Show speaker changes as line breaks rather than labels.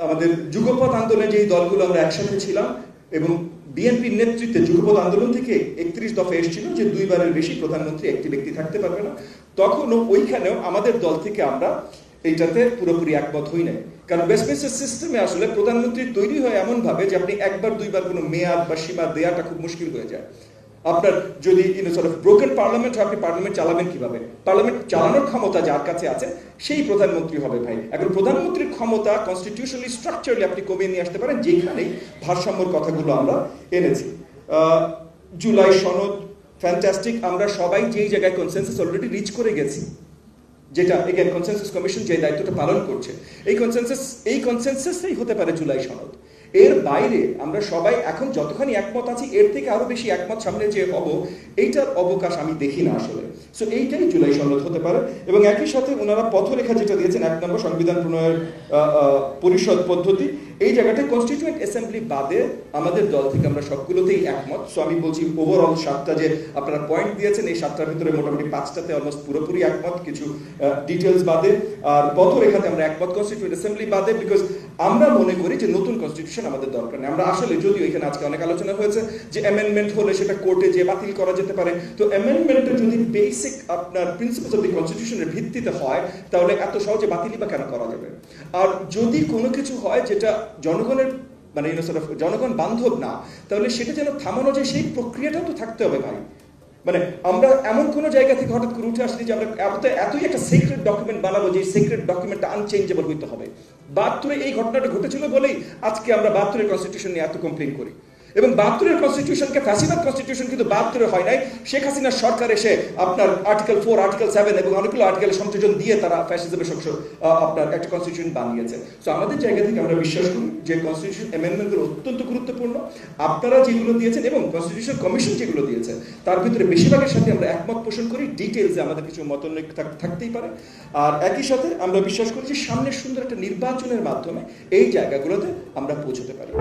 আমাদের যুগপৎ আন্দোলনে যে দলগুলো আমরা একসাথে ছিলাম এবং বিএনপির নেতৃত্বে যুগপৎ আন্দোলন থেকে 31 দফা এসেছিল যে 2 বারের বেশি প্রধানমন্ত্রী একটি ব্যক্তি থাকতে পারবে না। তখনও ওইখানেও আমাদের দল থেকে আমরা এইটাতে পুরোপুরি একমত হই নাই, কারণ ওয়েস্টমিনস্টার সিস্টেমে আসলে প্রধানমন্ত্রী তৈরি হয় এমন ভাবে যে আপনি একবার দুইবার কোনো মেয়াদ বা সীমা দেওয়াটা খুব মুশকিল হয়ে যায়। আপনার যদি ব্রোকেন পার্লামেন্ট হয়, আপনি পার্লামেন্ট চালাবেন কিভাবে? পার্লামেন্ট চালানোর ক্ষমতা যার কাছে আছে সেই প্রধানমন্ত্রী হবে ভাই। এখন প্রধানমন্ত্রীর ক্ষমতা কনস্টিটিউশনালি স্ট্রাকচারালি আপনি কমিয়ে নিয়ে আসতে পারেন, যেখানেই ভারসাম্যর কথাগুলো আমরা এনেছি। জুলাই সনদ ফ্যান্টাস্টিক, আমরা সবাই যেই জায়গায় কনসেনসাস অলরেডি রিচ করে গেছি, যেটা এগেন কনসেনসাস কমিশন যে দায়িত্বটা পালন করছে, এই কনসেনসাসই হতে পারে জুলাই সনদ। এর বাইরে আমরা সবাই এখন যতখানি একমত আছি এর থেকে আরো বেশি একমত সামনে যে হব, এইটার অবকাশ আমি দেখি না আসলে। সো এইটাই জুলাই সনদ হতে পারে। এবং একই সাথে ওনারা পথরেখা যেটা দিয়েছেন 1 নম্বর সংবিধান প্রণয়ের পরিষদ পদ্ধতি, এই জায়গাটা কনস্টিটিউয়েন্ট অ্যাসেম্বলি বাদে আমাদের দল থেকে আমরা সবগুলোতেই একমত। সো আমি বলছি ওভারঅল 7টা যে আপনারা পয়েন্ট দিয়েছেন, এই 7টার ভিতরে মোটামুটি 5টাতে অলমোস্ট পুরোপুরি একমত, কিছু ডিটেলস বাদে। আর পথরেখাতে আমরা একমত কনস্টিটিউয়েন্ট অ্যাসেম্বলি বাদে, বিকজ আমরা মনে করি যে নতুন কনস্টিটিউশন আমাদের দরকার নেই। আমরা আসলে যদিও এখানে আজকে অনেক আলোচনা হয়েছে যে অ্যামেন্ডমেন্ট হলে সেটা কোর্টে যে বাতিল করা যেতে পারে, তো অ্যামেন্ডমেন্টটা যদি বেসিক আপনার প্রিন্সিপালস অফ দি কনস্টিটিউশনের ভিত্তিতে হয় তাহলে এত সহজে বাতিলই বা কেন করা যাবে? আর যদি কোনো কিছু হয় যেটা জনগণের মানে জনগণ বান্ধব না, তাহলে সেটা যেন থামানো যায় সেই প্রক্রিয়াটাও তো থাকতে হবে ভাই। মানে আমরা এমন কোনো জায়গা থেকে হঠাৎ করে উঠে আসছি যে আমরা এতই একটা সিক্রেট ডকুমেন্ট বানাবো যে সিক্রেট ডকুমেন্টটা আনচেঞ্জেবল হইতে হবে। 72-এ এই ঘটনাটা ঘটেছিল বলেই আজকে আমরা 72-এর কনস্টিটিউশন নিয়ে এত কমপ্লেন করি। এবং 72-এর কনস্টিটিউশনকে ফ্যাসিবাদ কনস্টিটিউশন কিন্তু 72-এ হয় নাই, শেখ হাসিনার সরকার এসে আপনার আর্টিকেল 4, আর্টিকেল 7 এবং অনেকগুলো আর্টিকেলের সংযোজন দিয়ে তারা ফ্যাসিজমের আপনার একটা কনস্টিটিউশন বানিয়েছে। সো আমাদের জায়গা থেকে আমরা বিশ্বাস করি যে কনস্টিটিউশন অ্যামেন্ডমেন্টগুলো অত্যন্ত গুরুত্বপূর্ণ। আপনারা যেগুলো দিয়েছেন এবং কনস্টিটিউশন কমিশন যেগুলো দিয়েছে তার ভিতরে বেশিরভাগের সাথে আমরা একমত পোষণ করি। ডিটেলসে আমাদের কিছু মতানৈক্য থাকতেই পারে। আর একই সাথে আমরা বিশ্বাস করি যে সামনের সুন্দর একটা নির্বাচনের মাধ্যমে এই জায়গাগুলোতে আমরা পৌঁছতে পারি।